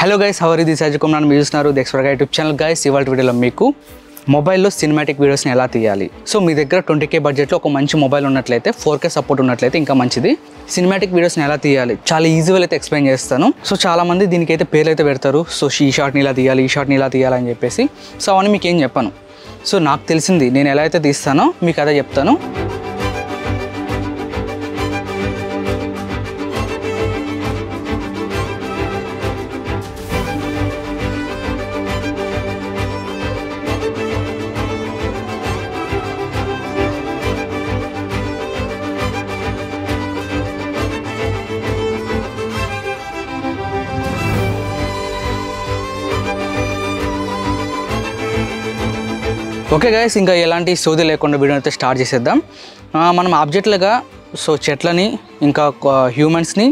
Hello guys, how are you? This is Ajay Kumar. మీరు చూస్తున్నారు the expert YouTube channel. Guys, ఇవాళ వీడియోలో మీకు మొబైల్లో సినిమాటిక్ వీడియోస్ని ఎలా తీయాలి. సో మీ దగ్గర 20K బడ్జెట్లో ఒక మంచి మొబైల్ ఉన్నట్లయితే, 4K సపోర్ట్ ఉన్నట్లయితే ఇంకా మంచిది. సినిమాటిక్ వీడియోస్ని ఎలా తీయాలి చాలా ఈజీగా అయితే ఎక్స్ప్లెయిన్ చేస్తాను. సో చాలామంది దీనికైతే పేర్లు అయితే పెడతారు. సో ఈ షాట్ని ఇలా తీయాలి, ఈ షాట్ని ఇలా తీయాలి అని చెప్పేసి. సో అవన్నీ మీకు ఏం చెప్పాను. సో నాకు తెలిసింది నేను ఎలా అయితే తీస్తానో మీకు అదే చెప్తాను. ఓకే గైస్, ఇంకా ఎలాంటి సోది లేకుండా వీడియో అయితే స్టార్ట్ చేసేద్దాం. మనం ఆబ్జెక్ట్లుగా సో చెట్లని, ఇంకా హ్యూమన్స్ని,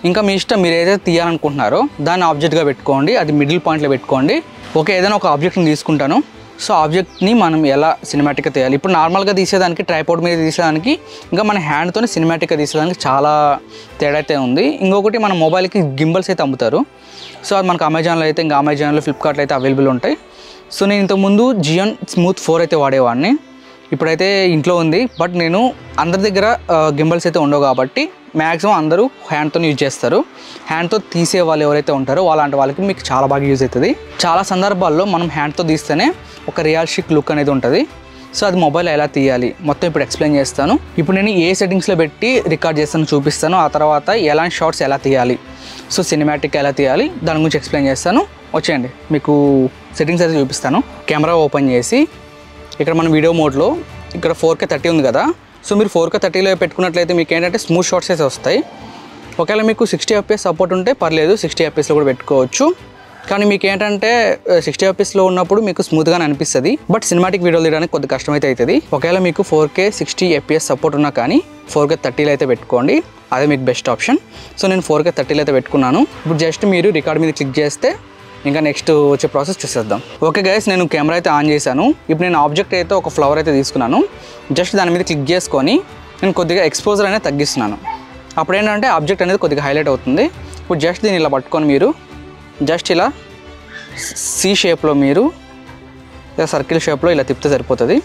ఇంకా మీ ఇష్టం మీరు ఏదైతే తీయాలనుకుంటున్నారో దాన్ని ఆబ్జెక్ట్గా పెట్టుకోండి. అది మిడిల్ పాయింట్లో పెట్టుకోండి. ఓకే, ఏదైనా ఒక ఆబ్జెక్ట్ని తీసుకుంటాను. సో ఆబ్జెక్ట్ని మనం ఎలా సినిమాటిక్గా తీయాలి. ఇప్పుడు నార్మల్గా తీసేదానికి, ట్రైపాడ్ మీద తీసేదానికి, ఇంకా మన హ్యాండ్తోనే సినిమాటిక్గా తీసేదానికి చాలా తేడా అయితే ఉంది. ఇంకొకటి మన మొబైల్కి గింబల్స్ అయితే అమ్ముతారు. సో అది మనకు అమెజాన్లో అయితే, ఇంకా అమెజాన్లో, ఫ్లిప్కార్ట్లో అయితే అవైలబుల్ ఉంటాయి. సో నేను ఇంతకుముందు జియోన్ స్మూత్ 4 అయితే వాడేవాడిని. ఇప్పుడైతే ఇంట్లో ఉంది. బట్ నేను అందరి దగ్గర గింబల్స్ అయితే ఉండవు కాబట్టి మ్యాక్సిమం అందరూ హ్యాండ్తో యూజ్ చేస్తారు. హ్యాండ్తో తీసే వాళ్ళు ఎవరైతే ఉంటారో అలాంటి వాళ్ళకి మీకు చాలా బాగా యూజ్ అవుతుంది. చాలా సందర్భాల్లో మనం హ్యాండ్తో తీస్తేనే ఒక రియలిస్టిక్ లుక్ అనేది ఉంటుంది. సో అది మొబైల్ ఎలా తీయాలి మొత్తం ఇప్పుడు ఎక్స్ప్లెయిన్ చేస్తాను. ఇప్పుడు నేను ఏ సెట్టింగ్స్లో పెట్టి రికార్డ్ చేస్తాను చూపిస్తాను. ఆ తర్వాత ఎలాంటి షార్ట్స్ ఎలా తీయాలి, సో సినిమాటిక్ ఎలా తీయాలి దాని గురించి ఎక్స్ప్లెయిన్ చేస్తాను. వచ్చేయండి, మీకు సెట్టింగ్స్ అయితే చూపిస్తాను. కెమెరా ఓపెన్ చేసి ఇక్కడ మన వీడియో మోడ్లో ఇక్కడ 4K 30 ఉంది కదా. సో మీరు 4K 30లో పెట్టుకున్నట్లయితే మీకు ఏంటంటే స్మూత్ షార్ట్స్ అయితే వస్తాయి. ఒకవేళ మీకు 60 FPS సపోర్ట్ ఉంటే పర్లేదు, 60 FPSలో కూడా పెట్టుకోవచ్చు. కానీ మీకు ఏంటంటే 60 FPSలో ఉన్నప్పుడు మీకు స్మూత్గానే అనిపిస్తుంది. బట్ సినిమాటిక్ వీడియోలు తీయడానికి కొద్దిగా కష్టమైతే అవుతుంది. ఒకవేళ మీకు 4K 60 FPS సపోర్ట్ ఉన్నా కానీ 4K 30లో అయితే పెట్టుకోండి. అదే మీకు బెస్ట్ ఆప్షన్. సో నేను 4K 30లో అయితే పెట్టుకున్నాను. ఇప్పుడు జస్ట్ మీరు రికార్డ్ మీద క్లిక్ చేస్తే ఇంకా నెక్స్ట్ వచ్చే ప్రాసెస్ చూసేద్దాం. ఓకే గైస్, నేను కెమెరా అయితే ఆన్ చేశాను. ఇప్పుడు నేను ఆబ్జెక్ట్ అయితే ఒక ఫ్లవర్ అయితే తీసుకున్నాను. జస్ట్ దాని మీద క్లిక్ చేసుకొని నేను కొద్దిగా ఎక్స్పోజర్ అనేది తగ్గిస్తున్నాను. అప్పుడు ఏంటంటే ఆబ్జెక్ట్ అనేది కొద్దిగా హైలైట్ అవుతుంది. ఇప్పుడు జస్ట్ దీన్ని ఇలా పట్టుకొని మీరు జస్ట్ ఇలా సి షేప్లో మీరు ఇలా సర్కిల్ షేప్లో ఇలా తిప్పితే సరిపోతుంది.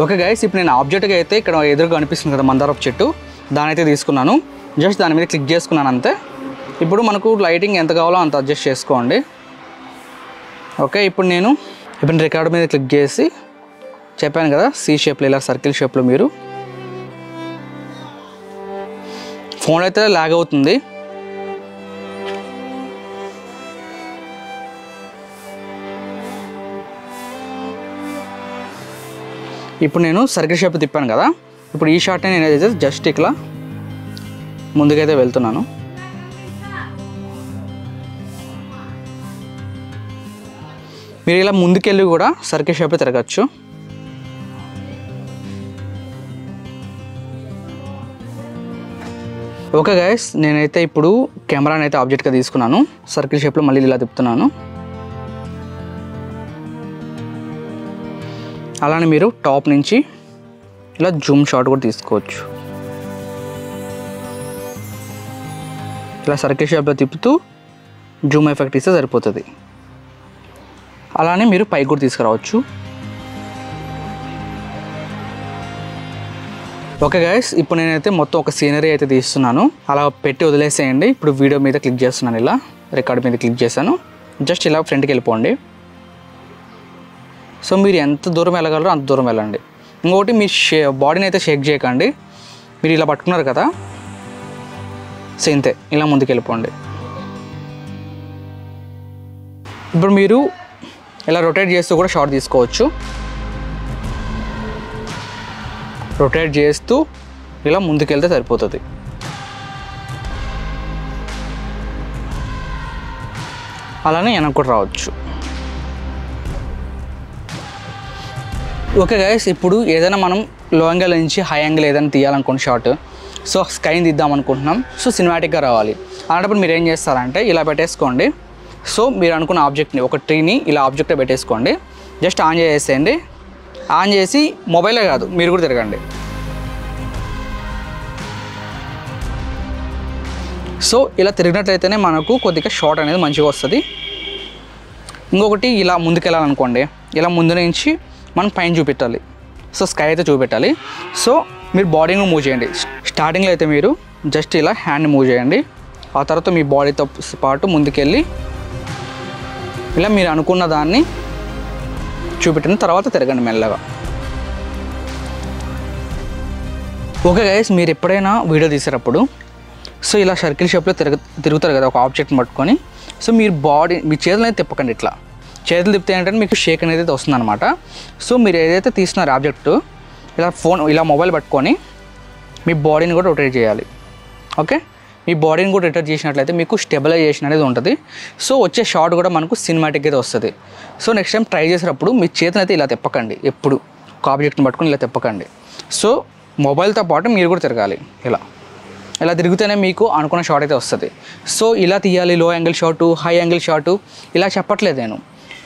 ఓకే గైస్, ఇప్పుడు నేను ఆబ్జెక్ట్గా అయితే ఇక్కడ ఎదురుగా అనిపిస్తుంది కదా మందారపు చెట్టు, దాని అయితే తీసుకున్నాను. జస్ట్ దాని మీద క్లిక్ చేసుకున్నాను అంతే. ఇప్పుడు మనకు లైటింగ్ ఎంత కావాలో అంత అడ్జస్ట్ చేసుకోండి. ఓకే, ఇప్పుడు నేను రికార్డ్ మీద క్లిక్ చేసి చెప్పాను కదా సి షేప్లో ఇలా సర్కిల్ షేప్లో మీరు ఫోన్ అయితే లాగ్ అవుతుంది. ఇప్పుడు నేను సర్కిల్ షేప్ తిప్పాను కదా. ఇప్పుడు ఈ షాట్ని నేను అయితే జస్ట్ ఇట్లా ముందుకైతే వెళ్తున్నాను. మీరు ఇలా ముందుకెళ్ళి కూడా సర్కిల్ షేప్ తిరగచ్చు. ఓకే గైస్, నేనైతే ఇప్పుడు కెమెరాని అయితే ఆబ్జెక్ట్గా తీసుకున్నాను. సర్కిల్ షేప్లో మళ్ళీ ఇలా తిప్పుతున్నాను. అలానే మీరు టాప్ నుంచి ఇలా జూమ్ షాట్ కూడా తీసుకోవచ్చు. ఇలా సర్కిల్ షేప్లో తిప్పుతూ జూమ్ ఎఫెక్ట్ ఇస్తే సరిపోతుంది. అలానే మీరు పైకి కూడా తీసుకురావచ్చు. ఓకే గైస్, ఇప్పుడు నేనైతే మొత్తం ఒక సీనరీ అయితే తీస్తున్నాను. అలా పెట్టి వదిలేసేయండి. ఇప్పుడు వీడియో మీద క్లిక్ చేస్తున్నాను. ఇలా రికార్డ్ మీద క్లిక్ చేశాను. జస్ట్ ఇలా ఫ్రంట్కి వెళ్ళిపోండి. సో మీరు ఎంత దూరం వెళ్ళగలరో అంత దూరం వెళ్ళండి. ఇంకొకటి మీ బాడీని అయితే షేక్ చేయకండి. మీరు ఇలా పట్టుకున్నారు కదా, సో ఇంతే, ఇలా ముందుకు వెళ్ళిపోండి. ఇప్పుడు మీరు ఇలా రొటేట్ చేస్తూ కూడా షాట్ తీసుకోవచ్చు. రొటేట్ చేస్తూ ఇలా ముందుకెళ్తే సరిపోతుంది. అలానే వెనక్కి కూడా రావచ్చు. ఓకే గైస్, ఇప్పుడు ఏదైనా మనం లో యాంగిల్ నుంచి హై యాంగిల్ ఏదైనా తీయాలనుకోండి షాట్. సో స్కైని తీద్దాం అనుకుంటున్నాం. సో సినిమాటిక్గా రావాలి అలాంటప్పుడు మీరు ఏం చేస్తారంటే ఇలా పెట్టేసుకోండి. సో మీరు అనుకున్న ఆబ్జెక్ట్ని, ఒక ట్రీని ఇలా ఆబ్జెక్ట్ పెట్టేసుకోండి. జస్ట్ ఆన్ చేసేయండి. ఆన్ చేసి మొబైలే కాదు మీరు కూడా తిరగండి. సో ఇలా తిరిగినట్లయితేనే మనకు కొద్దిగా షాట్ అనేది మంచిగా వస్తుంది. ఇంకొకటి ఇలా ముందుకు వెళ్ళాలనుకోండి, ఇలా ముందు నుంచి మనం పైన చూపెట్టాలి. సో స్కై అయితే చూపెట్టాలి. సో మీరు బాడీని మూవ్ చేయండి. స్టార్టింగ్లో అయితే మీరు జస్ట్ ఇలా హ్యాండ్ మూవ్ చేయండి. ఆ తర్వాత మీ బాడీతో పాటు ముందుకెళ్ళి ఇలా మీరు అనుకున్న దాన్ని చూపెట్టిన తర్వాత తిరగండి మెల్లగా. ఓకే గైస్, మీరు ఎప్పుడైనా వీడియో తీసేటప్పుడు సో ఇలా సర్కిల్ షేప్లో తిరుగుతారు కదా ఒక ఆబ్జెక్ట్ని పట్టుకొని. సో మీరు మీ చేతులు అయితే తిప్పకండి. ఇట్లా చేతులు తిప్పితే ఏంటంటే మీకు షేక్ అనేది వస్తుంది అనమాట. సో మీరు ఏదైతే తీస్తున్నారో ఆబ్జెక్టు ఇలా మొబైల్ పట్టుకొని మీ బాడీని కూడా రొటేట్ చేయాలి. ఓకే, మీ బాడీని కూడా రొటేట్ చేసినట్లయితే మీకు స్టెబిలైజేషన్ అనేది ఉంటుంది. సో వచ్చే షాట్ కూడా మనకు సినిమాటిక్ అయితే వస్తుంది. సో నెక్స్ట్ టైం ట్రై చేసేటప్పుడు మీ చేతిని అయితే ఇలా తిప్పకండి. ఎప్పుడు ఒక ఆబ్జెక్ట్ని పట్టుకొని ఇలా తిప్పకండి. సో మొబైల్తో పాటు మీరు కూడా తిరగాలి. ఇలా తిరిగితేనే మీకు అనుకున్న షాట్ అయితే వస్తుంది. సో ఇలా తీయాలి, low angle shot, high angle shot ఇలా చెప్పట్లేదు నేను.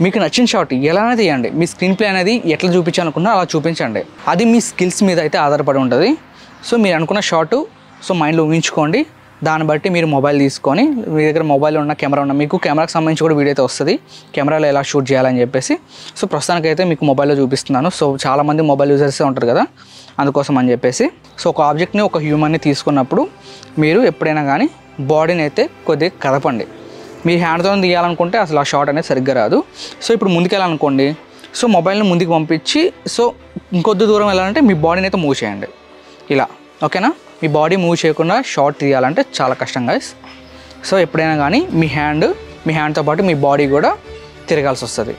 మీకు నచ్చిన షాట్ ఎలానే తీయండి. మీ స్క్రీన్ ప్లే అనేది ఎట్లా చూపించాలనుకున్నా అలా చూపించండి. అది మీ స్కిల్స్ మీద అయితే ఆధారపడి ఉంటుంది. సో మీరు అనుకున్న షాటు సో మైండ్లో ఊహించుకోండి. దాన్ని బట్టి మీరు మొబైల్ తీసుకొని, మీ దగ్గర మొబైల్ ఉన్న కెమెరా ఉన్న, మీకు కెమెరాకి సంబంధించి కూడా వీడియో అయితే వస్తుంది, కెమెరాలో ఎలా షూట్ చేయాలని చెప్పేసి. సో ప్రస్తుతానికైతే మీకు మొబైల్లో చూపిస్తున్నాను. సో చాలామంది మొబైల్ యూజర్సే ఉంటారు కదా, అందుకోసం అని చెప్పేసి. సో ఒక ఆబ్జెక్ట్ని, ఒక హ్యూమన్ని తీసుకున్నప్పుడు మీరు ఎప్పుడైనా కానీ బాడీని అయితే కొద్దిగా కదపండి. మీరు హ్యాండ్తో తీయాలనుకుంటే అసలు ఆ షాట్ అనేది సరిగ్గా రాదు. సో ఇప్పుడు ముందుకు వెళ్ళాలనుకోండి, సో మొబైల్ని ముందుకు పంపించి సో ఇంకొద్ది దూరం వెళ్ళాలంటే మీ బాడీని అయితే మూవ్ చేయండి ఇలా. ఓకేనా, మీ బాడీ మూవ్ చేయకుండా షాట్ తీయాలంటే చాలా కష్టం గైస్. సో ఎప్పుడైనా కానీ మీ హ్యాండ్తో పాటు మీ బాడీ కూడా తిరగాల్సి వస్తుంది.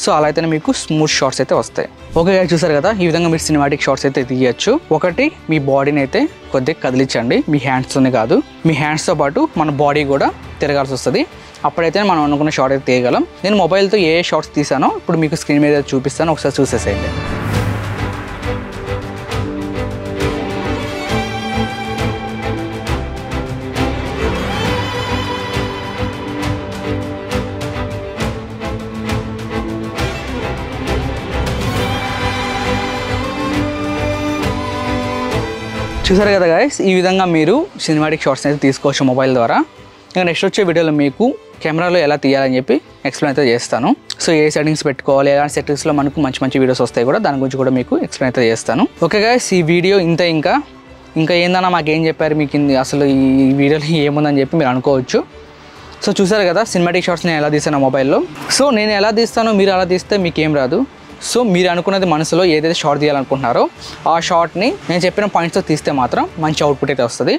సో అలా అయితేనే మీకు స్మూత్ షాట్స్ అయితే వస్తాయి. ఓకే గైస్, చూసారు కదా, ఈ విధంగా మీరు సినిమాటిక్ షాట్స్ అయితే తీయచ్చు. ఒకటి, మీ బాడీని అయితే కొద్దిగా కదిలించండి. మీ హ్యాండ్స్తోనే కాదు, మీ హ్యాండ్స్తో పాటు మన బాడీ కూడా తిరగాల్సి వస్తుంది. అప్పుడైతే మనం అనుకున్న షాట్ అయితే తీయగలం. నేను మొబైల్తో ఏ షాట్స్ తీసానో ఇప్పుడు మీకు స్క్రీన్ మీద చూపిస్తాను, ఒకసారి చూసేసేయండి. చూసారు కదా గైస్, ఈ విధంగా మీరు సినిమాటిక్ షాట్స్ అయితే తీసుకోవచ్చు మొబైల్ ద్వారా. ఇంకా నెక్స్ట్ వచ్చే వీడియోలో మీకు కెమెరాలో ఎలా తీయాలని చెప్పి ఎక్స్ప్లెయిన్ అయితే చేస్తాను. సో ఏ సెట్టింగ్స్ పెట్టుకోవాలి, ఎలాంటి సెట్టింగ్స్లో మనకు మంచి మంచి వీడియోస్ వస్తాయి కూడా, దాని గురించి కూడా మీకు ఎక్స్ప్లెయిన్ అయితే చేస్తాను. ఓకే గైస్, ఈ వీడియో ఇంకా ఏందన్నా మాకేం చెప్పారు మీకు అసలు ఈ వీడియోలో ఏముందని చెప్పి మీరు అనుకోవచ్చు. సో చూసారు కదా సినిమాటిక్ షాట్స్ నేను ఎలా తీసాను మొబైల్లో. సో నేను ఎలా తీస్తానో మీరు అలా తీస్తే మీకేం రాదు. సో మీరు అనుకున్నది మనసులో ఏదైతే షాట్ తీయాలనుకుంటున్నారో ఆ షాట్ని నేను చెప్పిన పాయింట్స్తో తీస్తే మాత్రం మంచి అవుట్పుట్ అయితే వస్తుంది.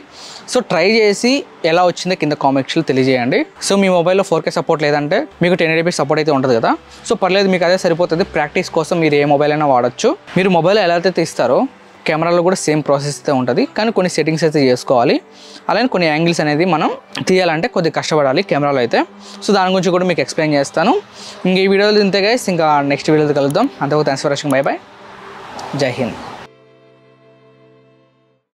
సో ట్రై చేసి ఎలా వచ్చిందో కింద కామెంట్స్లో తెలియజేయండి. సో మీ మొబైల్లో 4K సపోర్ట్ లేదంటే మీకు 1080p సపోర్ట్ అయితే ఉంటుంది కదా. సో పర్లేదు, మీకు అదే సరిపోతుంది. ప్రాక్టీస్ కోసం మీరు ఏ మొబైల్ అయినా వాడచ్చు. మీరు మొబైల్ ఎలా అయితే తీస్తారో కెమెరాలో కూడా సేమ్ ప్రాసెస్ అయితే ఉంటుంది, కానీ కొన్ని సెట్టింగ్స్ అయితే చేసుకోవాలి. అలానే కొన్ని యాంగిల్స్ అనేది మనం తీయాలంటే కొద్దిగా కష్టపడాలి కెమెరాలో అయితే. సో దాని గురించి కూడా మీకు ఎక్స్ప్లెయిన్ చేస్తాను. ఇంక ఈ వీడియోలో ఇంతే గైస్, ఇంకా నెక్స్ట్ వీడియోలో కలుద్దాం. అంతవరకు thanks for watching. By by, జై హింద్.